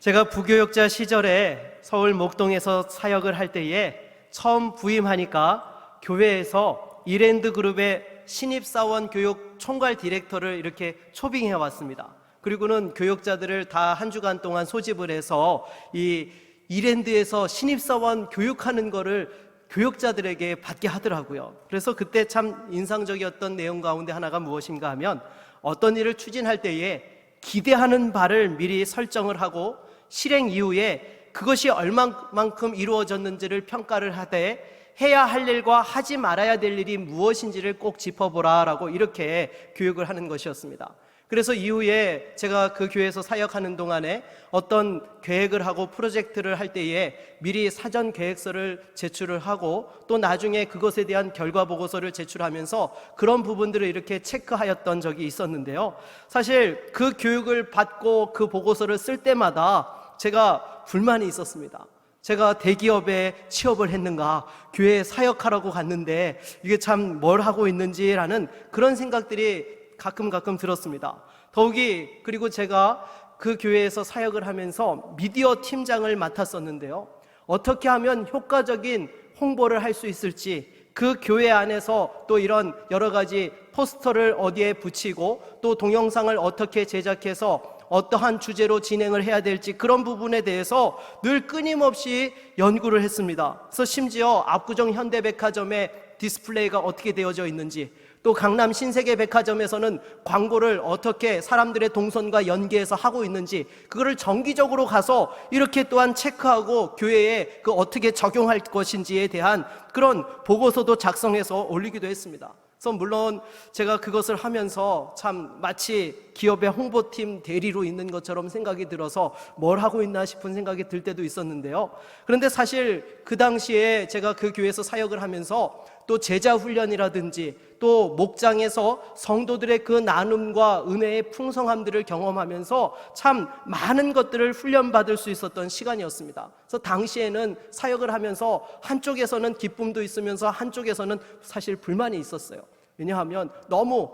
제가 부교육자 시절에 서울 목동에서 사역을 할 때에 처음 부임하니까 교회에서 이랜드 그룹의 신입사원 교육 총괄 디렉터를 이렇게 초빙해 왔습니다. 그리고는 교육자들을 다 한 주간 동안 소집을 해서 이 이랜드에서 신입사원 교육하는 거를 교육자들에게 받게 하더라고요. 그래서 그때 참 인상적이었던 내용 가운데 하나가 무엇인가 하면 어떤 일을 추진할 때에 기대하는 바를 미리 설정을 하고 실행 이후에 그것이 얼마만큼 이루어졌는지를 평가를 하되 해야 할 일과 하지 말아야 될 일이 무엇인지를 꼭 짚어보라 라고 이렇게 교육을 하는 것이었습니다. 그래서 이후에 제가 그 교회에서 사역하는 동안에 어떤 계획을 하고 프로젝트를 할 때에 미리 사전 계획서를 제출을 하고 또 나중에 그것에 대한 결과 보고서를 제출하면서 그런 부분들을 이렇게 체크하였던 적이 있었는데요. 사실 그 교육을 받고 그 보고서를 쓸 때마다 제가 불만이 있었습니다. 제가 대기업에 취업을 했는가, 교회에 사역하라고 갔는데 이게 참 뭘 하고 있는지라는 그런 생각들이 가끔 들었습니다. 더욱이 그리고 제가 그 교회에서 사역을 하면서 미디어 팀장을 맡았었는데요. 어떻게 하면 효과적인 홍보를 할 수 있을지, 그 교회 안에서 또 이런 여러 가지 포스터를 어디에 붙이고 또 동영상을 어떻게 제작해서 어떠한 주제로 진행을 해야 될지 그런 부분에 대해서 늘 끊임없이 연구를 했습니다. 그래서 심지어 압구정 현대백화점의 디스플레이가 어떻게 되어져 있는지, 또 강남 신세계백화점에서는 광고를 어떻게 사람들의 동선과 연계해서 하고 있는지 그거를 정기적으로 가서 이렇게 또한 체크하고 교회에 그 어떻게 적용할 것인지에 대한 그런 보고서도 작성해서 올리기도 했습니다. 그래서 물론 제가 그것을 하면서 참 마치 기업의 홍보팀 대리로 있는 것처럼 생각이 들어서 뭘 하고 있나 싶은 생각이 들 때도 있었는데요. 그런데 사실 그 당시에 제가 그 교회에서 사역을 하면서 또 제자 훈련이라든지 또 목장에서 성도들의 그 나눔과 은혜의 풍성함들을 경험하면서 참 많은 것들을 훈련받을 수 있었던 시간이었습니다. 그래서 당시에는 사역을 하면서 한쪽에서는 기쁨도 있으면서 한쪽에서는 사실 불만이 있었어요. 왜냐하면 너무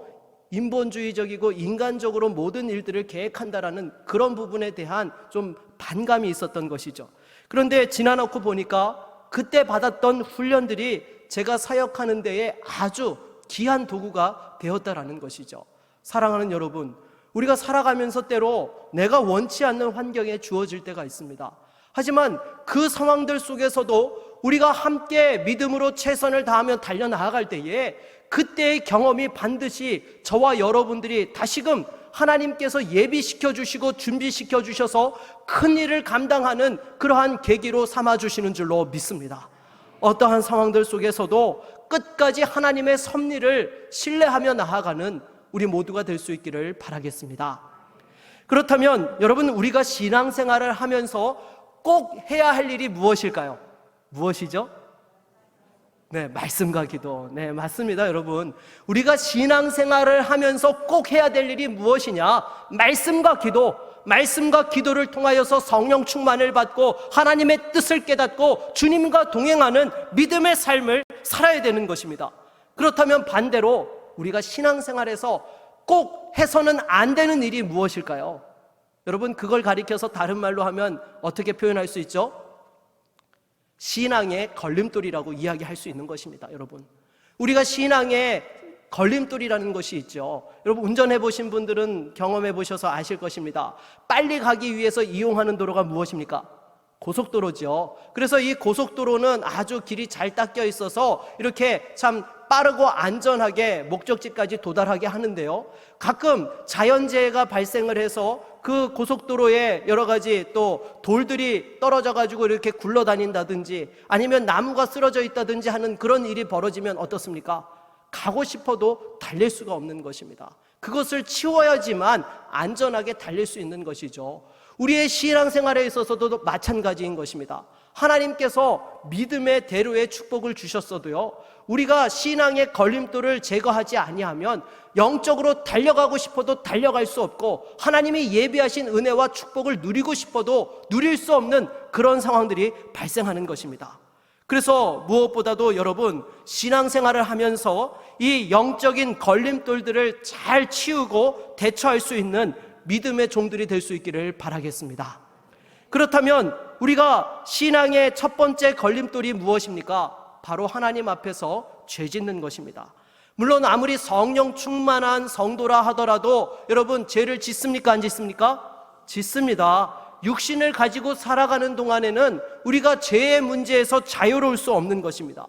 인본주의적이고 인간적으로 모든 일들을 계획한다라는 그런 부분에 대한 좀 반감이 있었던 것이죠. 그런데 지나놓고 보니까 그때 받았던 훈련들이 제가 사역하는 데에 아주 귀한 도구가 되었다라는 것이죠. 사랑하는 여러분, 우리가 살아가면서 때로 내가 원치 않는 환경에 주어질 때가 있습니다. 하지만 그 상황들 속에서도 우리가 함께 믿음으로 최선을 다하며 달려나아갈 때에 그때의 경험이 반드시 저와 여러분들이 다시금 하나님께서 예비시켜 주시고 준비시켜 주셔서 큰 일을 감당하는 그러한 계기로 삼아 주시는 줄로 믿습니다. 어떠한 상황들 속에서도 끝까지 하나님의 섭리를 신뢰하며 나아가는 우리 모두가 될 수 있기를 바라겠습니다. 그렇다면 여러분, 우리가 신앙생활을 하면서 꼭 해야 할 일이 무엇일까요? 무엇이죠? 네, 말씀과 기도. 네, 맞습니다, 여러분. 우리가 신앙생활을 하면서 꼭 해야 될 일이 무엇이냐? 말씀과 기도. 말씀과 기도를 통하여서 성령 충만을 받고 하나님의 뜻을 깨닫고 주님과 동행하는 믿음의 삶을 살아야 되는 것입니다. 그렇다면 반대로 우리가 신앙생활에서 꼭 해서는 안 되는 일이 무엇일까요? 여러분, 그걸 가리켜서 다른 말로 하면 어떻게 표현할 수 있죠? 신앙의 걸림돌이라고 이야기할 수 있는 것입니다. 여러분, 우리가 신앙의 걸림돌이라는 것이 있죠. 여러분, 운전해 보신 분들은 경험해 보셔서 아실 것입니다. 빨리 가기 위해서 이용하는 도로가 무엇입니까? 고속도로죠. 그래서 이 고속도로는 아주 길이 잘 닦여 있어서 이렇게 참 빠르고 안전하게 목적지까지 도달하게 하는데요. 가끔 자연재해가 발생을 해서 그 고속도로에 여러 가지 또 돌들이 떨어져 가지고 이렇게 굴러다닌다든지 아니면 나무가 쓰러져 있다든지 하는 그런 일이 벌어지면 어떻습니까? 가고 싶어도 달릴 수가 없는 것입니다. 그것을 치워야지만 안전하게 달릴 수 있는 것이죠. 우리의 신앙생활에 있어서도 마찬가지인 것입니다. 하나님께서 믿음의 대로의 축복을 주셨어도요, 우리가 신앙의 걸림돌을 제거하지 아니하면 영적으로 달려가고 싶어도 달려갈 수 없고 하나님이 예비하신 은혜와 축복을 누리고 싶어도 누릴 수 없는 그런 상황들이 발생하는 것입니다. 그래서 무엇보다도 여러분, 신앙생활을 하면서 이 영적인 걸림돌들을 잘 치우고 대처할 수 있는 믿음의 종들이 될 수 있기를 바라겠습니다. 그렇다면 우리가 신앙의 첫 번째 걸림돌이 무엇입니까? 바로 하나님 앞에서 죄 짓는 것입니다. 물론 아무리 성령 충만한 성도라 하더라도 여러분, 죄를 짓습니까? 안 짓습니까? 짓습니다. 육신을 가지고 살아가는 동안에는 우리가 죄의 문제에서 자유로울 수 없는 것입니다.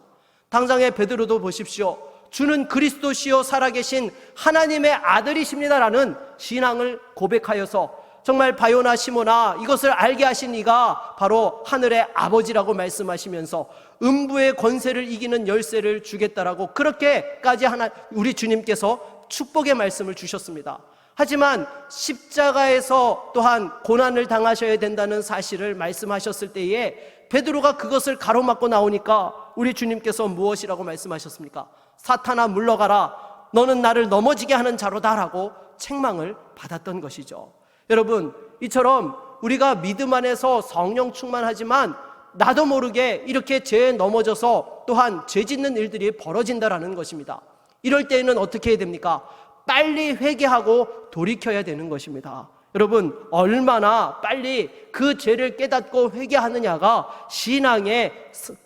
당장에 베드로도 보십시오. 주는 그리스도시요 살아계신 하나님의 아들이십니다라는 신앙을 고백하여서 정말 바요나 시모나, 이것을 알게 하신 이가 바로 하늘의 아버지라고 말씀하시면서 음부의 권세를 이기는 열쇠를 주겠다라고 그렇게까지 우리 주님께서 축복의 말씀을 주셨습니다. 하지만 십자가에서 또한 고난을 당하셔야 된다는 사실을 말씀하셨을 때에 베드로가 그것을 가로막고 나오니까 우리 주님께서 무엇이라고 말씀하셨습니까? 사탄아 물러가라, 너는 나를 넘어지게 하는 자로다라고 책망을 받았던 것이죠. 여러분, 이처럼 우리가 믿음 안에서 성령 충만하지만 나도 모르게 이렇게 죄에 넘어져서 또한 죄 짓는 일들이 벌어진다라는 것입니다. 이럴 때에는 어떻게 해야 됩니까? 빨리 회개하고 돌이켜야 되는 것입니다. 여러분, 얼마나 빨리 그 죄를 깨닫고 회개하느냐가 신앙의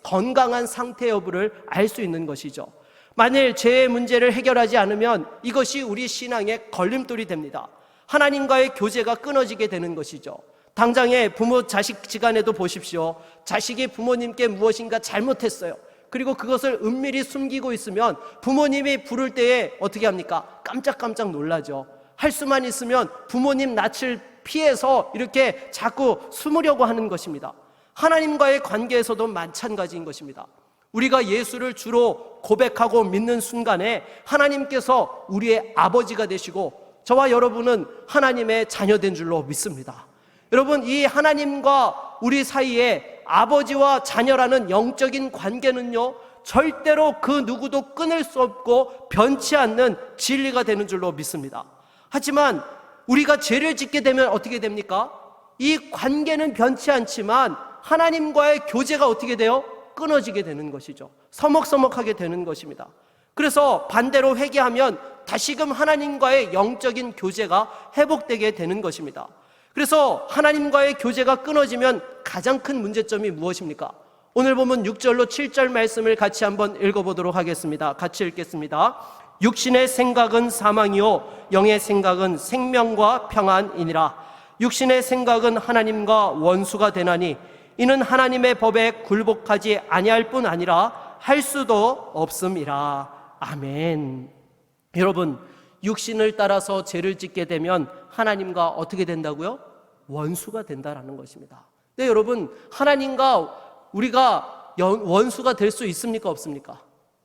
건강한 상태 여부를 알 수 있는 것이죠. 만일 죄의 문제를 해결하지 않으면 이것이 우리 신앙의 걸림돌이 됩니다. 하나님과의 교제가 끊어지게 되는 것이죠. 당장에 부모 자식 지간에도 보십시오. 자식이 부모님께 무엇인가 잘못했어요. 그리고 그것을 은밀히 숨기고 있으면 부모님이 부를 때에 어떻게 합니까? 깜짝깜짝 놀라죠. 할 수만 있으면 부모님 낯을 피해서 이렇게 자꾸 숨으려고 하는 것입니다. 하나님과의 관계에서도 마찬가지인 것입니다. 우리가 예수를 주로 고백하고 믿는 순간에 하나님께서 우리의 아버지가 되시고 저와 여러분은 하나님의 자녀된 줄로 믿습니다. 여러분, 이 하나님과 우리 사이에 아버지와 자녀라는 영적인 관계는요, 절대로 그 누구도 끊을 수 없고 변치 않는 진리가 되는 줄로 믿습니다. 하지만 우리가 죄를 짓게 되면 어떻게 됩니까? 이 관계는 변치 않지만 하나님과의 교제가 어떻게 돼요? 끊어지게 되는 것이죠. 서먹서먹하게 되는 것입니다. 그래서 반대로 회개하면 다시금 하나님과의 영적인 교제가 회복되게 되는 것입니다. 그래서 하나님과의 교제가 끊어지면 가장 큰 문제점이 무엇입니까? 오늘 보면 6절로 7절 말씀을 같이 한번 읽어보도록 하겠습니다. 같이 읽겠습니다. 육신의 생각은 사망이요 영의 생각은 생명과 평안이니라. 육신의 생각은 하나님과 원수가 되나니 이는 하나님의 법에 굴복하지 아니할 뿐 아니라 할 수도 없음이라. 아멘. 여러분, 육신을 따라서 죄를 짓게 되면 하나님과 어떻게 된다고요? 원수가 된다라는 것입니다. 네, 여러분, 하나님과 우리가 원수가 될 수 있습니까? 없습니까?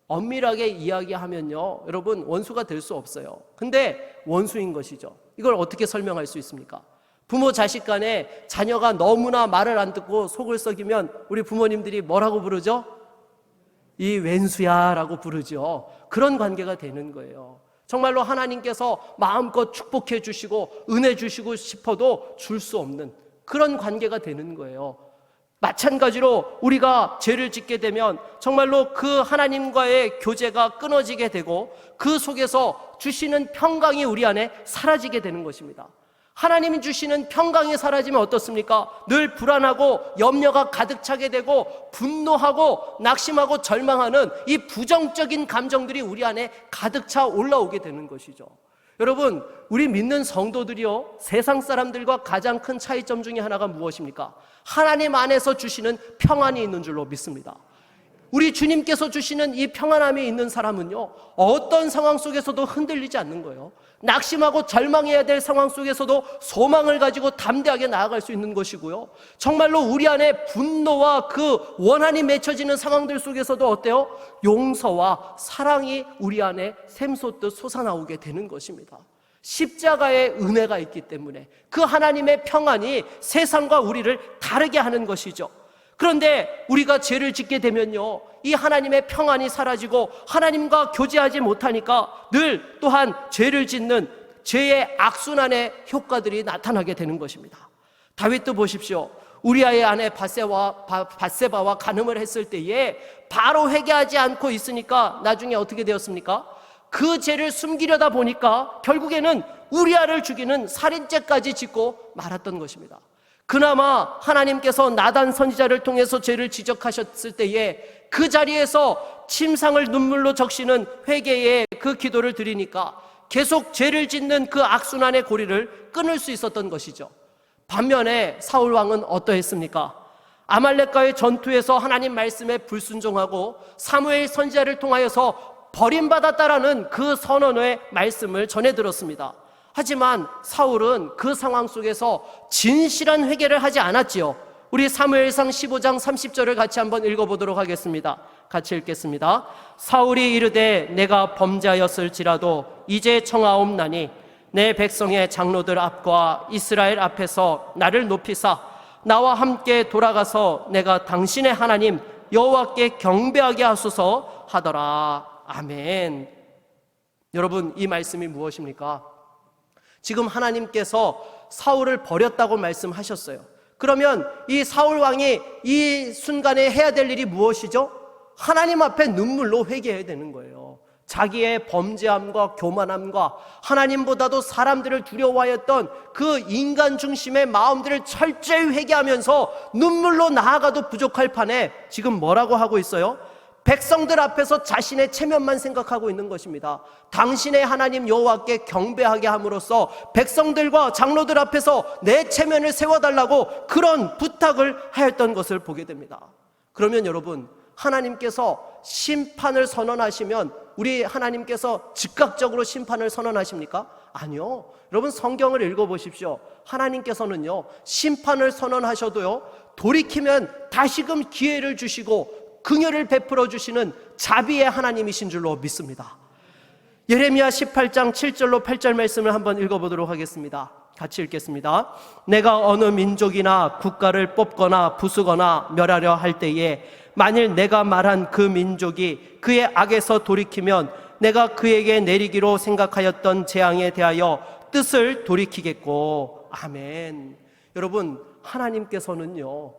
엄밀하게 이야기하면요, 여러분, 원수가 될 수 없어요. 근데 원수인 것이죠. 이걸 어떻게 설명할 수 있습니까? 부모 자식 간에 자녀가 너무나 말을 안 듣고 속을 썩이면 우리 부모님들이 뭐라고 부르죠? 이 왼수야 라고 부르죠. 그런 관계가 되는 거예요. 정말로 하나님께서 마음껏 축복해 주시고 은혜 주시고 싶어도 줄 수 없는 그런 관계가 되는 거예요. 마찬가지로 우리가 죄를 짓게 되면 정말로 그 하나님과의 교제가 끊어지게 되고 그 속에서 주시는 평강이 우리 안에 사라지게 되는 것입니다. 하나님이 주시는 평강이 사라지면 어떻습니까? 늘 불안하고 염려가 가득 차게 되고 분노하고 낙심하고 절망하는 이 부정적인 감정들이 우리 안에 가득 차 올라오게 되는 것이죠. 여러분, 우리 믿는 성도들이요, 세상 사람들과 가장 큰 차이점 중에 하나가 무엇입니까? 하나님 안에서 주시는 평안이 있는 줄로 믿습니다. 우리 주님께서 주시는 이 평안함이 있는 사람은요, 어떤 상황 속에서도 흔들리지 않는 거예요. 낙심하고 절망해야 될 상황 속에서도 소망을 가지고 담대하게 나아갈 수 있는 것이고요, 정말로 우리 안에 분노와 그 원한이 맺혀지는 상황들 속에서도 어때요? 용서와 사랑이 우리 안에 샘솟듯 솟아나오게 되는 것입니다. 십자가의 은혜가 있기 때문에 그 하나님의 평안이 세상과 우리를 다르게 하는 것이죠. 그런데 우리가 죄를 짓게 되면요, 이 하나님의 평안이 사라지고 하나님과 교제하지 못하니까 늘 또한 죄를 짓는 죄의 악순환의 효과들이 나타나게 되는 것입니다. 다윗도 보십시오. 우리아의 아내 밧세바와 간음을 했을 때에 바로 회개하지 않고 있으니까 나중에 어떻게 되었습니까? 그 죄를 숨기려다 보니까 결국에는 우리아를 죽이는 살인죄까지 짓고 말았던 것입니다. 그나마 하나님께서 나단 선지자를 통해서 죄를 지적하셨을 때에 그 자리에서 침상을 눈물로 적시는 회개의 그 기도를 드리니까 계속 죄를 짓는 그 악순환의 고리를 끊을 수 있었던 것이죠. 반면에 사울 왕은 어떠했습니까? 아말렉과의 전투에서 하나님 말씀에 불순종하고 사무엘 선지자를 통하여서 버림받았다라는 그 선언의 말씀을 전해 들었습니다. 하지만 사울은 그 상황 속에서 진실한 회개를 하지 않았지요. 우리 사무엘상 15장 30절을 같이 한번 읽어보도록 하겠습니다. 같이 읽겠습니다. 사울이 이르되 내가 범죄하였을지라도 이제 청하옵나니 내 백성의 장로들 앞과 이스라엘 앞에서 나를 높이사 나와 함께 돌아가서 내가 당신의 하나님 여호와께 경배하게 하소서 하더라. 아멘. 여러분, 이 말씀이 무엇입니까? 지금 하나님께서 사울을 버렸다고 말씀하셨어요. 그러면 이 사울 왕이 이 순간에 해야 될 일이 무엇이죠? 하나님 앞에 눈물로 회개해야 되는 거예요. 자기의 범죄함과 교만함과 하나님보다도 사람들을 두려워하였던 그 인간 중심의 마음들을 철저히 회개하면서 눈물로 나아가도 부족할 판에 지금 뭐라고 하고 있어요? 백성들 앞에서 자신의 체면만 생각하고 있는 것입니다. 당신의 하나님 여호와께 경배하게 함으로써 백성들과 장로들 앞에서 내 체면을 세워달라고 그런 부탁을 하였던 것을 보게 됩니다. 그러면 여러분, 하나님께서 심판을 선언하시면 우리 하나님께서 즉각적으로 심판을 선언하십니까? 아니요. 여러분, 성경을 읽어보십시오. 하나님께서는요, 심판을 선언하셔도요, 돌이키면 다시금 기회를 주시고 긍휼을 베풀어 주시는 자비의 하나님이신 줄로 믿습니다. 예레미야 18장 7절로 8절 말씀을 한번 읽어보도록 하겠습니다. 같이 읽겠습니다. 내가 어느 민족이나 국가를 뽑거나 부수거나 멸하려 할 때에 만일 내가 말한 그 민족이 그의 악에서 돌이키면 내가 그에게 내리기로 생각하였던 재앙에 대하여 뜻을 돌이키겠고. 아멘. 여러분, 하나님께서는요,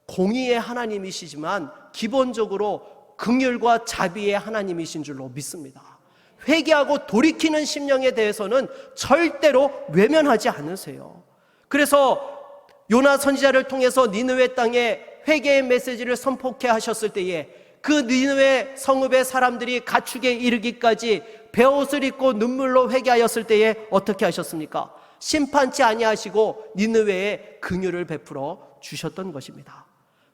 공의의 하나님이시지만 기본적으로 긍휼과 자비의 하나님이신 줄로 믿습니다. 회개하고 돌이키는 심령에 대해서는 절대로 외면하지 않으세요. 그래서 요나 선지자를 통해서 니느웨 땅에 회개의 메시지를 선포케 하셨을 때에 그 니느웨 성읍의 사람들이 가축에 이르기까지 베옷을 입고 눈물로 회개하였을 때에 어떻게 하셨습니까? 심판치 아니하시고 니느웨에 긍휼을 베풀어 주셨던 것입니다.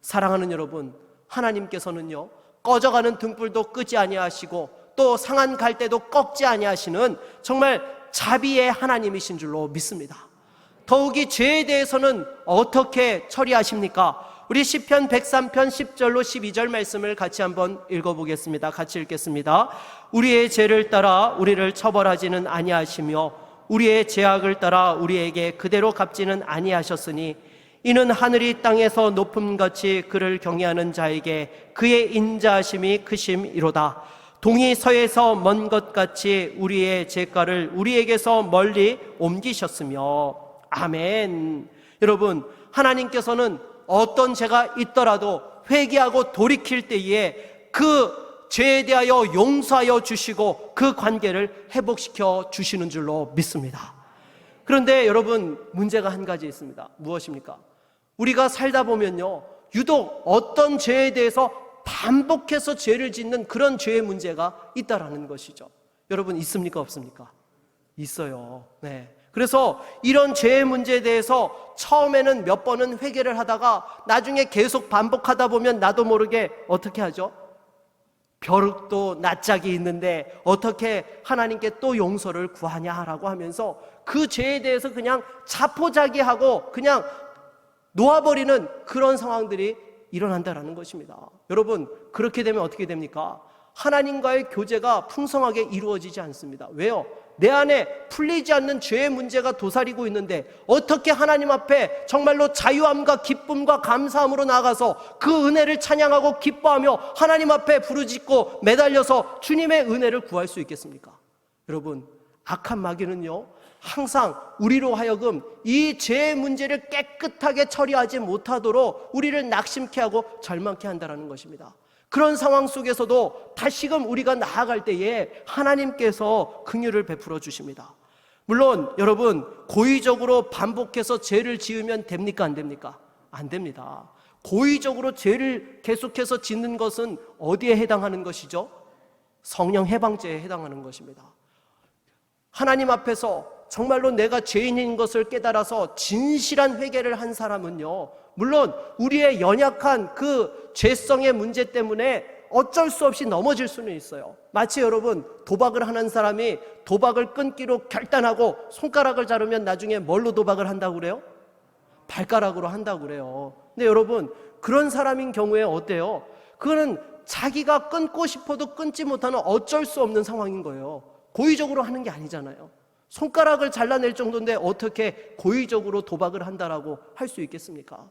사랑하는 여러분, 하나님께서는요, 꺼져가는 등불도 끄지 아니하시고 또 상한 갈대도 꺾지 아니하시는 정말 자비의 하나님이신 줄로 믿습니다. 더욱이 죄에 대해서는 어떻게 처리하십니까? 우리 시편 103편 10절로 12절 말씀을 같이 한번 읽어보겠습니다. 같이 읽겠습니다. 우리의 죄를 따라 우리를 처벌하지는 아니하시며 우리의 죄악을 따라 우리에게 그대로 갚지는 아니하셨으니 이는 하늘이 땅에서 높음같이 그를 경외하는 자에게 그의 인자하심이 크심이로다. 동이 서에서 먼 것 같이 우리의 죄가를 우리에게서 멀리 옮기셨으며. 아멘. 여러분, 하나님께서는 어떤 죄가 있더라도 회개하고 돌이킬 때에 그 죄에 대하여 용서하여 주시고 그 관계를 회복시켜 주시는 줄로 믿습니다. 그런데 여러분, 문제가 한 가지 있습니다. 무엇입니까? 우리가 살다 보면요, 유독 어떤 죄에 대해서 반복해서 죄를 짓는 그런 죄의 문제가 있다라는 것이죠. 여러분, 있습니까? 없습니까? 있어요. 네. 그래서 이런 죄의 문제에 대해서 처음에는 몇 번은 회개를 하다가 나중에 계속 반복하다 보면 나도 모르게 어떻게 하죠? 벼룩도 낯짝이 있는데 어떻게 하나님께 또 용서를 구하냐라고 하면서 그 죄에 대해서 그냥 자포자기하고 그냥 놓아버리는 그런 상황들이 일어난다라는 것입니다. 여러분, 그렇게 되면 어떻게 됩니까? 하나님과의 교제가 풍성하게 이루어지지 않습니다. 왜요? 내 안에 풀리지 않는 죄의 문제가 도사리고 있는데 어떻게 하나님 앞에 정말로 자유함과 기쁨과 감사함으로 나아가서 그 은혜를 찬양하고 기뻐하며 하나님 앞에 부르짖고 매달려서 주님의 은혜를 구할 수 있겠습니까? 여러분, 악한 마귀는요, 항상 우리로 하여금 이 죄의 문제를 깨끗하게 처리하지 못하도록 우리를 낙심케 하고 절망케 한다는 것입니다. 그런 상황 속에서도 다시금 우리가 나아갈 때에 하나님께서 긍휼을 베풀어 주십니다. 물론 여러분, 고의적으로 반복해서 죄를 지으면 됩니까? 안 됩니까? 안 됩니다. 고의적으로 죄를 계속해서 짓는 것은 어디에 해당하는 것이죠? 성령 해방죄에 해당하는 것입니다. 하나님 앞에서 정말로 내가 죄인인 것을 깨달아서 진실한 회개를 한 사람은요, 물론 우리의 연약한 그 죄성의 문제 때문에 어쩔 수 없이 넘어질 수는 있어요. 마치 여러분, 도박을 하는 사람이 도박을 끊기로 결단하고 손가락을 자르면 나중에 뭘로 도박을 한다고 그래요? 발가락으로 한다고 그래요. 근데 여러분, 그런 사람인 경우에 어때요? 그거는 자기가 끊고 싶어도 끊지 못하는 어쩔 수 없는 상황인 거예요. 고의적으로 하는 게 아니잖아요. 손가락을 잘라낼 정도인데 어떻게 고의적으로 도박을 한다라고 할 수 있겠습니까?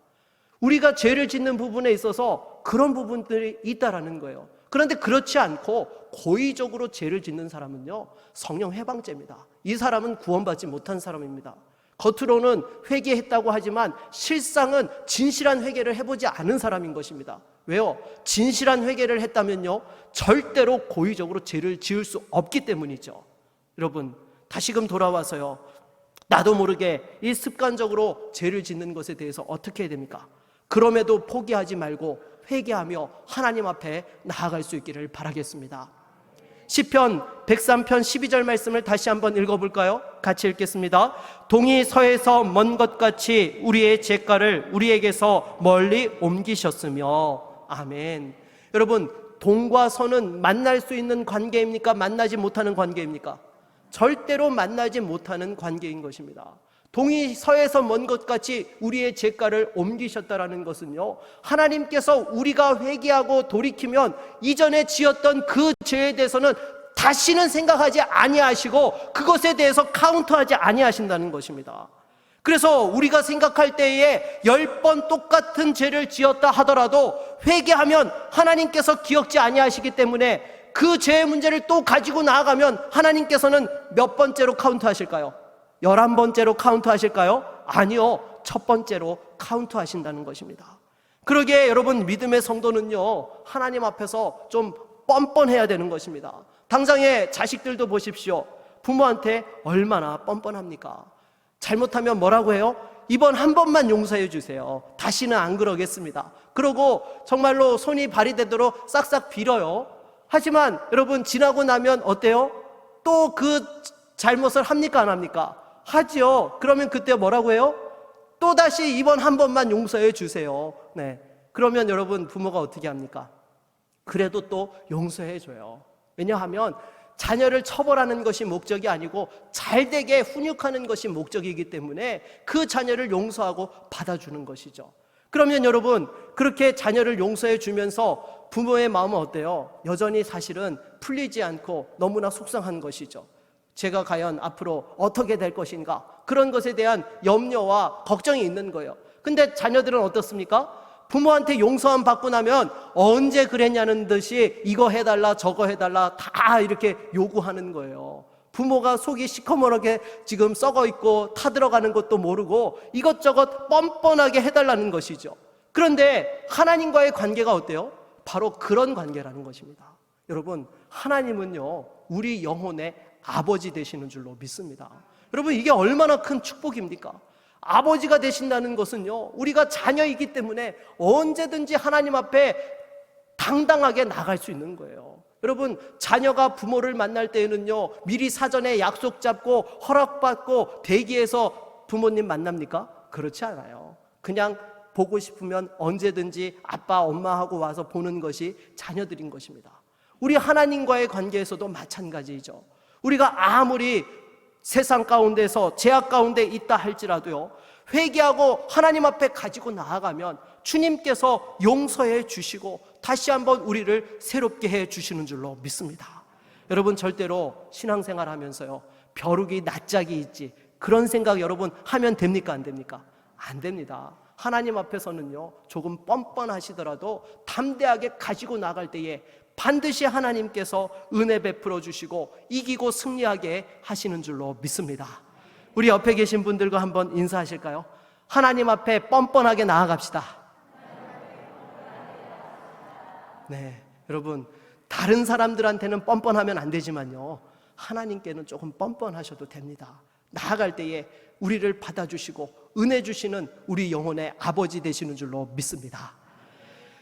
우리가 죄를 짓는 부분에 있어서 그런 부분들이 있다라는 거예요. 그런데 그렇지 않고 고의적으로 죄를 짓는 사람은요, 성령 해방죄입니다. 이 사람은 구원받지 못한 사람입니다. 겉으로는 회개했다고 하지만 실상은 진실한 회개를 해보지 않은 사람인 것입니다. 왜요? 진실한 회개를 했다면요, 절대로 고의적으로 죄를 지을 수 없기 때문이죠. 여러분, 다시금 돌아와서요, 나도 모르게 이 습관적으로 죄를 짓는 것에 대해서 어떻게 해야 됩니까? 그럼에도 포기하지 말고 회개하며 하나님 앞에 나아갈 수 있기를 바라겠습니다. 시편 103편 12절 말씀을 다시 한번 읽어볼까요? 같이 읽겠습니다. 동이 서에서 먼 것 같이 우리의 죄가를 우리에게서 멀리 옮기셨으며. 아멘. 여러분, 동과 서는 만날 수 있는 관계입니까? 만나지 못하는 관계입니까? 절대로 만나지 못하는 관계인 것입니다. 동이 서에서 먼 것 같이 우리의 죄가를 옮기셨다라는 것은요, 하나님께서 우리가 회개하고 돌이키면 이전에 지었던 그 죄에 대해서는 다시는 생각하지 아니하시고 그것에 대해서 카운트하지 아니하신다는 것입니다. 그래서 우리가 생각할 때에 10번 똑같은 죄를 지었다 하더라도 회개하면 하나님께서 기억지 아니하시기 때문에 그 죄의 문제를 또 가지고 나아가면 하나님께서는 몇 번째로 카운트하실까요? 11번째로 카운트하실까요? 아니요, 첫 번째로 카운트하신다는 것입니다. 그러기에 여러분, 믿음의 성도는요, 하나님 앞에서 좀 뻔뻔해야 되는 것입니다. 당장의 자식들도 보십시오. 부모한테 얼마나 뻔뻔합니까? 잘못하면 뭐라고 해요? 이번 한 번만 용서해 주세요. 다시는 안 그러겠습니다. 그러고 정말로 손이 발이 되도록 싹싹 빌어요. 하지만 여러분, 지나고 나면 어때요? 또 그 잘못을 합니까? 안 합니까? 하지요. 그러면 그때 뭐라고 해요? 또다시 이번 한 번만 용서해 주세요. 네. 그러면 여러분, 부모가 어떻게 합니까? 그래도 또 용서해 줘요. 왜냐하면 자녀를 처벌하는 것이 목적이 아니고 잘되게 훈육하는 것이 목적이기 때문에 그 자녀를 용서하고 받아주는 것이죠. 그러면 여러분, 그렇게 자녀를 용서해 주면서 부모의 마음은 어때요? 여전히 사실은 풀리지 않고 너무나 속상한 것이죠. 제가 과연 앞으로 어떻게 될 것인가, 그런 것에 대한 염려와 걱정이 있는 거예요. 근데 자녀들은 어떻습니까? 부모한테 용서함 받고 나면 언제 그랬냐는 듯이 이거 해달라 저거 해달라 다 이렇게 요구하는 거예요. 부모가 속이 시커멓게 지금 썩어 있고 타들어가는 것도 모르고 이것저것 뻔뻔하게 해달라는 것이죠. 그런데 하나님과의 관계가 어때요? 바로 그런 관계라는 것입니다. 여러분, 하나님은요, 우리 영혼의 아버지 되시는 줄로 믿습니다. 여러분, 이게 얼마나 큰 축복입니까? 아버지가 되신다는 것은요, 우리가 자녀이기 때문에 언제든지 하나님 앞에 당당하게 나갈 수 있는 거예요. 여러분, 자녀가 부모를 만날 때에는요, 미리 사전에 약속 잡고 허락받고 대기해서 부모님 만납니까? 그렇지 않아요. 그냥 보고 싶으면 언제든지 아빠, 엄마하고 와서 보는 것이 자녀들인 것입니다. 우리 하나님과의 관계에서도 마찬가지죠. 우리가 아무리 세상 가운데서 죄악 가운데 있다 할지라도요, 회개하고 하나님 앞에 가지고 나아가면 주님께서 용서해 주시고 다시 한번 우리를 새롭게 해 주시는 줄로 믿습니다. 여러분, 절대로 신앙생활 하면서요, 벼룩이 낯짝이 있지, 그런 생각 여러분 하면 됩니까? 안 됩니까? 안 됩니다. 하나님 앞에서는요, 조금 뻔뻔하시더라도 담대하게 가지고 나갈 때에 반드시 하나님께서 은혜 베풀어 주시고 이기고 승리하게 하시는 줄로 믿습니다. 우리 옆에 계신 분들과 한번 인사하실까요? 하나님 앞에 뻔뻔하게 나아갑시다. 네, 여러분, 다른 사람들한테는 뻔뻔하면 안 되지만요, 하나님께는 조금 뻔뻔하셔도 됩니다. 나아갈 때에 우리를 받아주시고 은혜 주시는 우리 영혼의 아버지 되시는 줄로 믿습니다.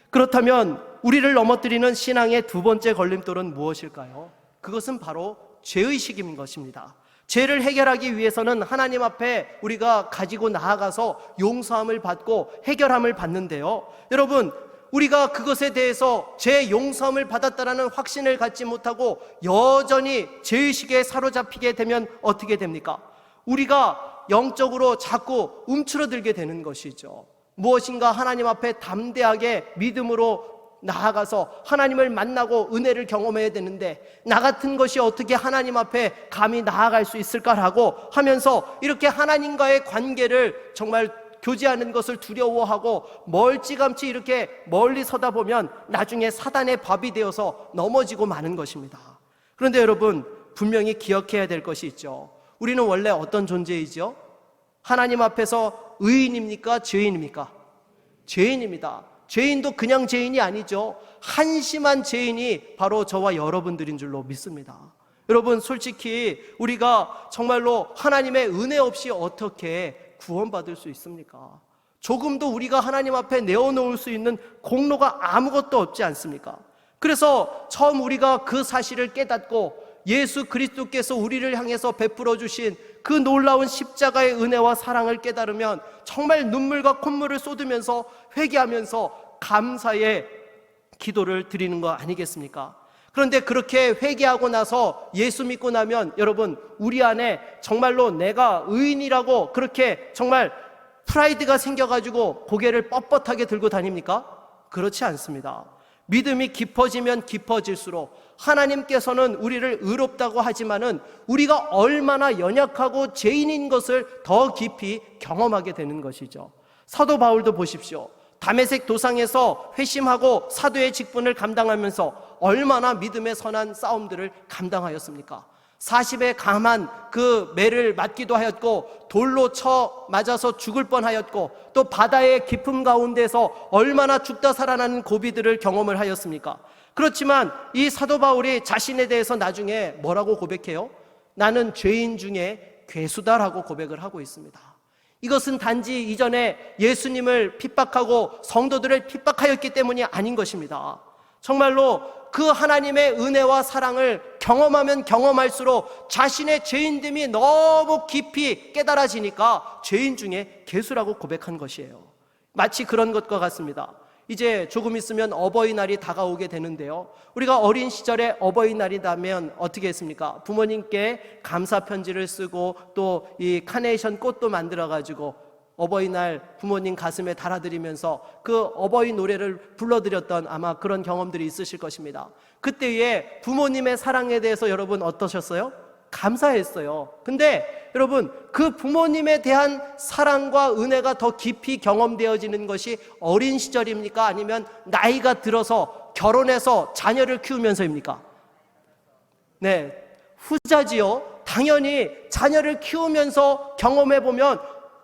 그렇다면 우리를 넘어뜨리는 신앙의 두 번째 걸림돌은 무엇일까요? 그것은 바로 죄의식인 것입니다. 죄를 해결하기 위해서는 하나님 앞에 우리가 가지고 나아가서 용서함을 받고 해결함을 받는데요, 여러분, 우리가 그것에 대해서 죄 용서함을 받았다라는 확신을 갖지 못하고 여전히 죄의식에 사로잡히게 되면 어떻게 됩니까? 우리가 영적으로 자꾸 움츠러들게 되는 것이죠. 무엇인가 하나님 앞에 담대하게 믿음으로 나아가서 하나님을 만나고 은혜를 경험해야 되는데, 나 같은 것이 어떻게 하나님 앞에 감히 나아갈 수 있을까라고 하면서 이렇게 하나님과의 관계를 정말 교제하는 것을 두려워하고 멀찌감치 이렇게 멀리 서다 보면 나중에 사단의 밥이 되어서 넘어지고 마는 것입니다. 그런데 여러분, 분명히 기억해야 될 것이 있죠. 우리는 원래 어떤 존재이죠? 하나님 앞에서 의인입니까? 죄인입니까? 죄인입니다. 죄인도 그냥 죄인이 아니죠. 한심한 죄인이 바로 저와 여러분들인 줄로 믿습니다. 여러분, 솔직히 우리가 정말로 하나님의 은혜 없이 어떻게 구원받을 수 있습니까? 조금도 우리가 하나님 앞에 내어놓을 수 있는 공로가 아무것도 없지 않습니까? 그래서 처음 우리가 그 사실을 깨닫고 예수 그리스도께서 우리를 향해서 베풀어 주신 그 놀라운 십자가의 은혜와 사랑을 깨달으면 정말 눈물과 콧물을 쏟으면서 회개하면서 감사의 기도를 드리는 거 아니겠습니까? 그런데 그렇게 회개하고 나서 예수 믿고 나면 여러분, 우리 안에 정말로 내가 의인이라고 그렇게 정말 프라이드가 생겨가지고 고개를 뻣뻣하게 들고 다닙니까? 그렇지 않습니다. 믿음이 깊어지면 깊어질수록 하나님께서는 우리를 의롭다고 하지만은 우리가 얼마나 연약하고 죄인인 것을 더 깊이 경험하게 되는 것이죠. 사도 바울도 보십시오. 다메섹 도상에서 회심하고 사도의 직분을 감당하면서 얼마나 믿음의 선한 싸움들을 감당하였습니까? 40에 감한 그 매를 맞기도 하였고, 돌로 쳐 맞아서 죽을 뻔하였고, 또 바다의 깊음 가운데서 얼마나 죽다 살아나는 고비들을 경험을 하였습니까? 그렇지만 이 사도 바울이 자신에 대해서 나중에 뭐라고 고백해요? 나는 죄인 중에 괴수다라고 고백을 하고 있습니다. 이것은 단지 이전에 예수님을 핍박하고 성도들을 핍박하였기 때문이 아닌 것입니다. 정말로 그 하나님의 은혜와 사랑을 경험하면 경험할수록 자신의 죄인됨이 너무 깊이 깨달아지니까 죄인 중에 괴수라고 고백한 것이에요. 마치 그런 것과 같습니다. 이제 조금 있으면 어버이날이 다가오게 되는데요, 우리가 어린 시절에 어버이날이 나면 어떻게 했습니까? 부모님께 감사 편지를 쓰고 또 이 카네이션 꽃도 만들어 가지고 어버이날 부모님 가슴에 달아드리면서 그 어버이 노래를 불러드렸던 아마 그런 경험들이 있으실 것입니다. 그때의 부모님의 사랑에 대해서 여러분 어떠셨어요? 감사했어요. 근데 여러분, 그 부모님에 대한 사랑과 은혜가 더 깊이 경험되어지는 것이 어린 시절입니까? 아니면 나이가 들어서 결혼해서 자녀를 키우면서입니까? 네, 후자지요. 당연히 자녀를 키우면서 경험해보면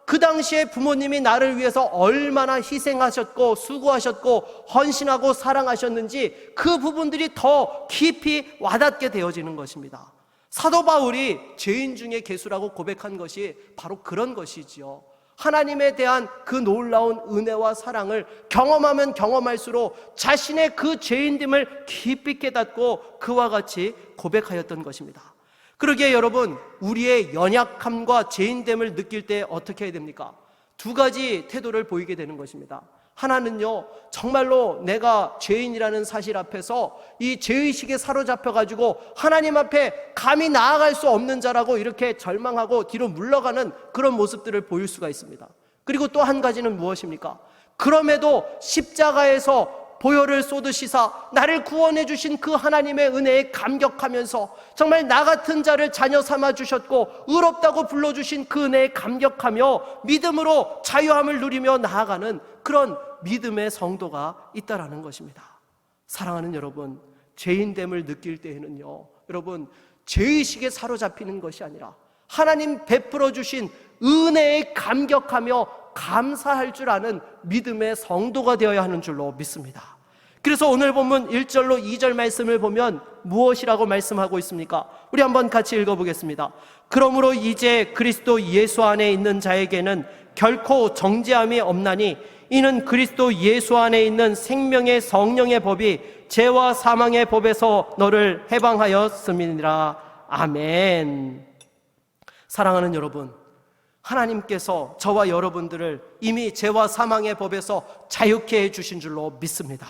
그 당시에 부모님이 나를 위해서 얼마나 희생하셨고 수고하셨고 헌신하고 사랑하셨는지 그 부분들이 더 깊이 와닿게 되어지는 것입니다. 사도 바울이 죄인 중에 괴수라고 고백한 것이 바로 그런 것이지요. 하나님에 대한 그 놀라운 은혜와 사랑을 경험하면 경험할수록 자신의 그 죄인됨을 깊이 깨닫고 그와 같이 고백하였던 것입니다. 그러기에 여러분, 우리의 연약함과 죄인됨을 느낄 때 어떻게 해야 됩니까? 두 가지 태도를 보이게 되는 것입니다. 하나는요, 정말로 내가 죄인이라는 사실 앞에서 이 죄의식에 사로잡혀가지고 하나님 앞에 감히 나아갈 수 없는 자라고 이렇게 절망하고 뒤로 물러가는 그런 모습들을 보일 수가 있습니다. 그리고 또 한 가지는 무엇입니까? 그럼에도 십자가에서 보혈을 쏟으시사 나를 구원해 주신 그 하나님의 은혜에 감격하면서 정말 나 같은 자를 자녀 삼아 주셨고 의롭다고 불러주신 그 은혜에 감격하며 믿음으로 자유함을 누리며 나아가는 그런 믿음의 성도가 있다라는 것입니다. 사랑하는 여러분, 죄인됨을 느낄 때에는요, 여러분, 죄의식에 사로잡히는 것이 아니라 하나님 베풀어 주신 은혜에 감격하며 감사할 줄 아는 믿음의 성도가 되어야 하는 줄로 믿습니다. 그래서 오늘 본문 1절로 2절 말씀을 보면 무엇이라고 말씀하고 있습니까? 우리 한번 같이 읽어보겠습니다. 그러므로 이제 그리스도 예수 안에 있는 자에게는 결코 정죄함이 없나니 이는 그리스도 예수 안에 있는 생명의 성령의 법이 죄와 사망의 법에서 너를 해방하였음이니라. 아멘. 사랑하는 여러분, 하나님께서 저와 여러분들을 이미 죄와 사망의 법에서 자유케 해주신 줄로 믿습니다.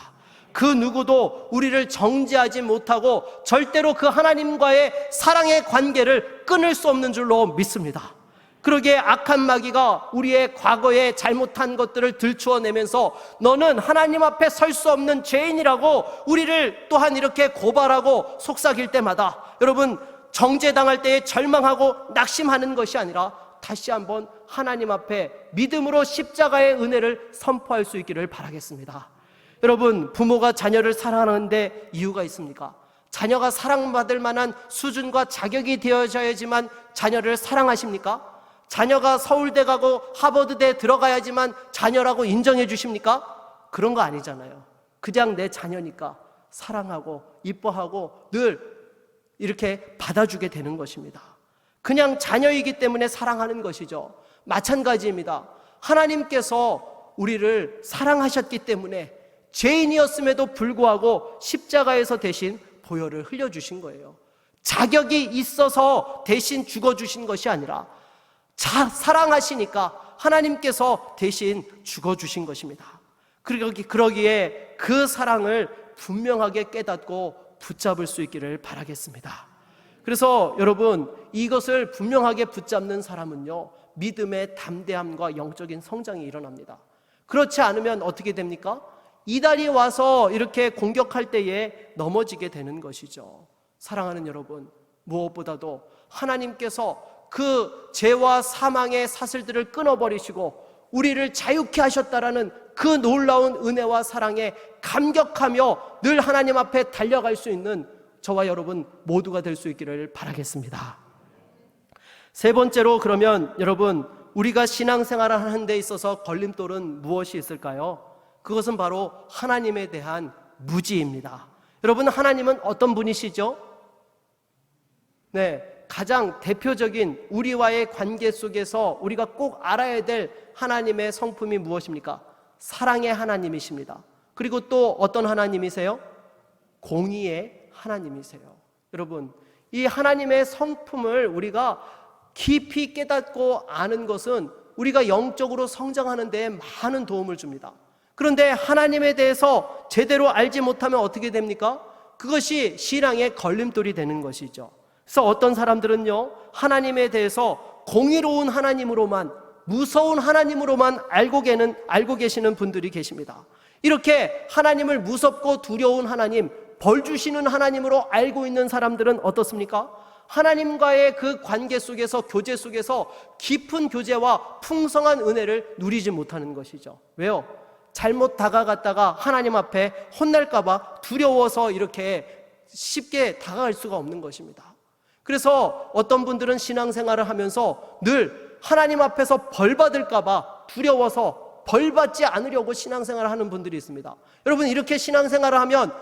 그 누구도 우리를 정죄하지 못하고 절대로 그 하나님과의 사랑의 관계를 끊을 수 없는 줄로 믿습니다. 그러기에 악한 마귀가 우리의 과거에 잘못한 것들을 들추어내면서 너는 하나님 앞에 설 수 없는 죄인이라고 우리를 또한 이렇게 고발하고 속삭일 때마다 여러분, 정죄당할 때에 절망하고 낙심하는 것이 아니라 다시 한번 하나님 앞에 믿음으로 십자가의 은혜를 선포할 수 있기를 바라겠습니다. 여러분, 부모가 자녀를 사랑하는데 이유가 있습니까? 자녀가 사랑받을 만한 수준과 자격이 되어져야지만 자녀를 사랑하십니까? 자녀가 서울대 가고 하버드대 들어가야지만 자녀라고 인정해 주십니까? 그런 거 아니잖아요. 그냥 내 자녀니까 사랑하고 이뻐하고 늘 이렇게 받아주게 되는 것입니다. 그냥 자녀이기 때문에 사랑하는 것이죠. 마찬가지입니다. 하나님께서 우리를 사랑하셨기 때문에 죄인이었음에도 불구하고 십자가에서 대신 보혈을 흘려주신 거예요. 자격이 있어서 대신 죽어주신 것이 아니라 사랑하시니까 하나님께서 대신 죽어주신 것입니다. 그러기에 그 사랑을 분명하게 깨닫고 붙잡을 수 있기를 바라겠습니다. 그래서 여러분, 이것을 분명하게 붙잡는 사람은요, 믿음의 담대함과 영적인 성장이 일어납니다. 그렇지 않으면 어떻게 됩니까? 이달이 와서 이렇게 공격할 때에 넘어지게 되는 것이죠. 사랑하는 여러분, 무엇보다도 하나님께서 그 죄와 사망의 사슬들을 끊어버리시고 우리를 자유케 하셨다라는 그 놀라운 은혜와 사랑에 감격하며 늘 하나님 앞에 달려갈 수 있는 저와 여러분 모두가 될 수 있기를 바라겠습니다. 세 번째로, 그러면 여러분, 우리가 신앙생활을 하는 데 있어서 걸림돌은 무엇이 있을까요? 그것은 바로 하나님에 대한 무지입니다. 여러분, 하나님은 어떤 분이시죠? 가장 대표적인 우리와의 관계 속에서 우리가 꼭 알아야 될 하나님의 성품이 무엇입니까? 사랑의 하나님이십니다. 그리고 또 어떤 하나님이세요? 공의의 하나님이세요. 여러분, 이 하나님의 성품을 우리가 깊이 깨닫고 아는 것은 우리가 영적으로 성장하는 데 많은 도움을 줍니다. 그런데 하나님에 대해서 제대로 알지 못하면 어떻게 됩니까? 그것이 신앙의 걸림돌이 되는 것이죠. 그래서 어떤 사람들은요, 하나님에 대해서 공의로운 하나님으로만, 무서운 하나님으로만 알고 계시는 분들이 계십니다. 이렇게 하나님을 무섭고 두려운 하나님, 벌 주시는 하나님으로 알고 있는 사람들은 어떻습니까? 하나님과의 그 관계 속에서, 교제 속에서 깊은 교제와 풍성한 은혜를 누리지 못하는 것이죠. 왜요? 잘못 다가갔다가 하나님 앞에 혼날까봐 두려워서 이렇게 쉽게 다가갈 수가 없는 것입니다. 그래서 어떤 분들은 신앙생활을 하면서 늘 하나님 앞에서 벌 받을까봐 두려워서 벌 받지 않으려고 신앙생활을 하는 분들이 있습니다. 여러분, 이렇게 신앙생활을 하면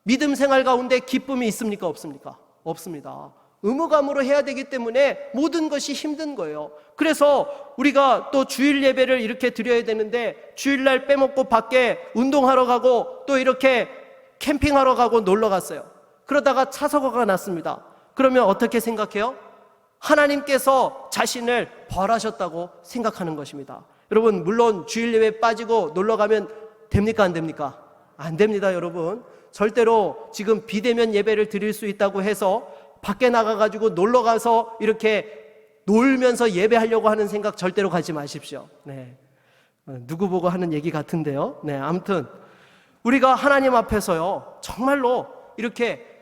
믿음 생활 가운데 기쁨이 있습니까? 없습니까? 없습니다. 의무감으로 해야 되기 때문에 모든 것이 힘든 거예요. 그래서 우리가 또 주일 예배를 이렇게 드려야 되는데 주일날 빼먹고 밖에 운동하러 가고 또 이렇게 캠핑하러 가고 놀러 갔어요. 그러다가 차 사고가 났습니다. 그러면 어떻게 생각해요? 하나님께서 자신을 벌하셨다고 생각하는 것입니다. 여러분, 물론 주일 예배 빠지고 놀러 가면 됩니까? 안 됩니까? 안 됩니다, 여러분. 절대로 지금 비대면 예배를 드릴 수 있다고 해서 밖에 나가가지고 놀러 가서 이렇게 놀면서 예배하려고 하는 생각 절대로 가지 마십시오. 누구 보고 하는 얘기 같은데요. 아무튼 우리가 하나님 앞에서요, 정말로 이렇게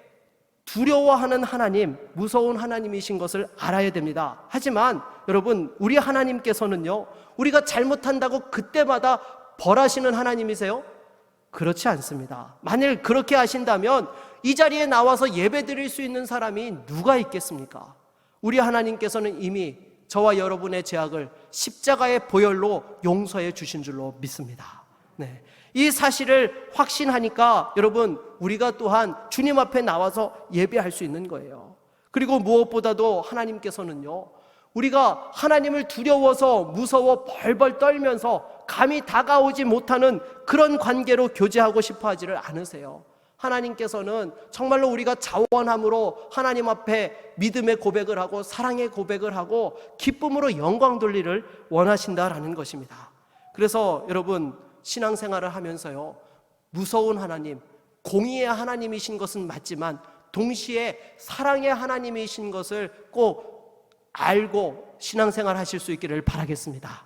두려워하는 하나님, 무서운 하나님이신 것을 알아야 됩니다. 하지만 여러분, 우리 하나님께서는요, 우리가 잘못한다고 그때마다 벌하시는 하나님이세요? 그렇지 않습니다. 만일 그렇게 하신다면 이 자리에 나와서 예배드릴 수 있는 사람이 누가 있겠습니까? 우리 하나님께서는 이미 저와 여러분의 죄악을 십자가의 보혈로 용서해 주신 줄로 믿습니다. 네. 이 사실을 확신하니까 여러분, 우리가 또한 주님 앞에 나와서 예배할 수 있는 거예요. 그리고 무엇보다도 하나님께서는요, 우리가 하나님을 두려워서 무서워 벌벌 떨면서 감히 다가오지 못하는 그런 관계로 교제하고 싶어 하지를 않으세요. 하나님께서는 정말로 우리가 자원함으로 하나님 앞에 믿음의 고백을 하고 사랑의 고백을 하고 기쁨으로 영광 돌리를 원하신다라는 것입니다. 그래서 여러분, 신앙생활을 하면서요, 무서운 하나님, 공의의 하나님이신 것은 맞지만 동시에 사랑의 하나님이신 것을 꼭 알고 신앙생활 하실 수 있기를 바라겠습니다.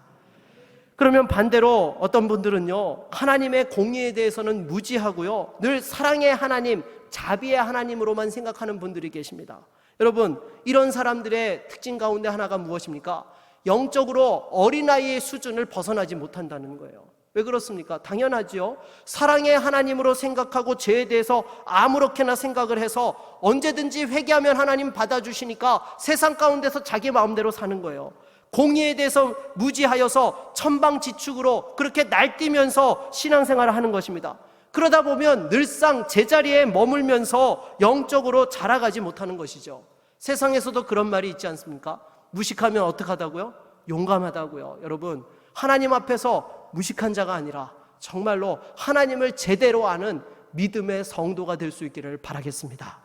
그러면 반대로 어떤 분들은요, 하나님의 공의에 대해서는 무지하고요, 늘 사랑의 하나님, 자비의 하나님으로만 생각하는 분들이 계십니다. 여러분, 이런 사람들의 특징 가운데 하나가 무엇입니까? 영적으로 어린아이의 수준을 벗어나지 못한다는 거예요. 왜 그렇습니까? 당연하지요. 사랑의 하나님으로 생각하고 죄에 대해서 아무렇게나 생각을 해서 언제든지 회개하면 하나님 받아주시니까 세상 가운데서 자기 마음대로 사는 거예요. 공의에 대해서 무지하여서 천방지축으로 그렇게 날뛰면서 신앙생활을 하는 것입니다. 그러다 보면 늘상 제자리에 머물면서 영적으로 자라가지 못하는 것이죠. 세상에서도 그런 말이 있지 않습니까? 무식하면 어떡하다고요? 용감하다고요. 여러분, 하나님 앞에서 무식한 자가 아니라 정말로 하나님을 제대로 아는 믿음의 성도가 될 수 있기를 바라겠습니다.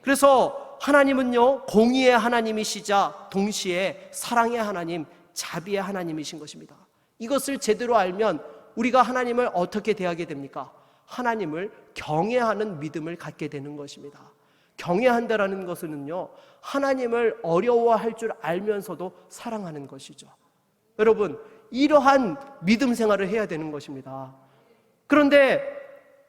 그래서 하나님은요, 공의의 하나님이시자 동시에 사랑의 하나님, 자비의 하나님이신 것입니다. 이것을 제대로 알면 우리가 하나님을 어떻게 대하게 됩니까? 하나님을 경외하는 믿음을 갖게 되는 것입니다. 경외한다라는 것은요, 하나님을 어려워할 줄 알면서도 사랑하는 것이죠. 여러분, 이러한 믿음 생활을 해야 되는 것입니다. 그런데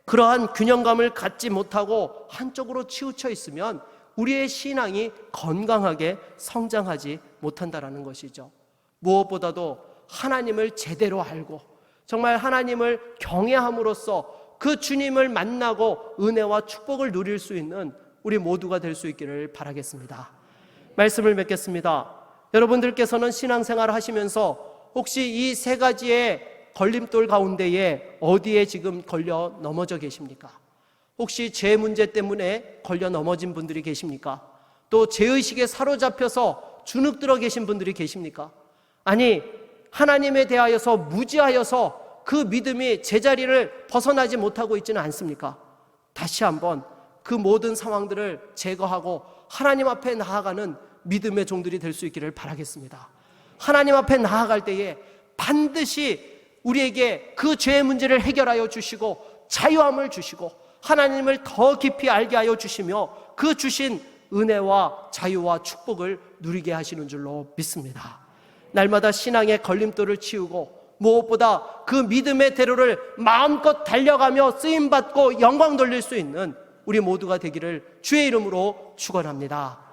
그러한 균형감을 갖지 못하고 한쪽으로 치우쳐 있으면 우리의 신앙이 건강하게 성장하지 못한다라는 것이죠. 무엇보다도 하나님을 제대로 알고 정말 하나님을 경외함으로써 그 주님을 만나고 은혜와 축복을 누릴 수 있는 우리 모두가 될 수 있기를 바라겠습니다. 말씀을 맺겠습니다. 여러분들께서는 신앙생활을 하시면서 혹시 이 세 가지의 걸림돌 가운데에 어디에 지금 걸려 넘어져 계십니까? 혹시 죄 문제 때문에 걸려 넘어진 분들이 계십니까? 또 죄의식에 사로잡혀서 주눅들어 계신 분들이 계십니까? 아니, 하나님에 대하여서 무지하여서 그 믿음이 제자리를 벗어나지 못하고 있지는 않습니까? 다시 한번 그 모든 상황들을 제거하고 하나님 앞에 나아가는 믿음의 종들이 될 수 있기를 바라겠습니다. 하나님 앞에 나아갈 때에 반드시 우리에게 그 죄의 문제를 해결하여 주시고 자유함을 주시고 하나님을 더 깊이 알게 하여 주시며 그 주신 은혜와 자유와 축복을 누리게 하시는 줄로 믿습니다. 날마다 신앙의 걸림돌을 치우고 무엇보다 그 믿음의 대로를 마음껏 달려가며 쓰임받고 영광 돌릴 수 있는 우리 모두가 되기를 주의 이름으로 축원합니다.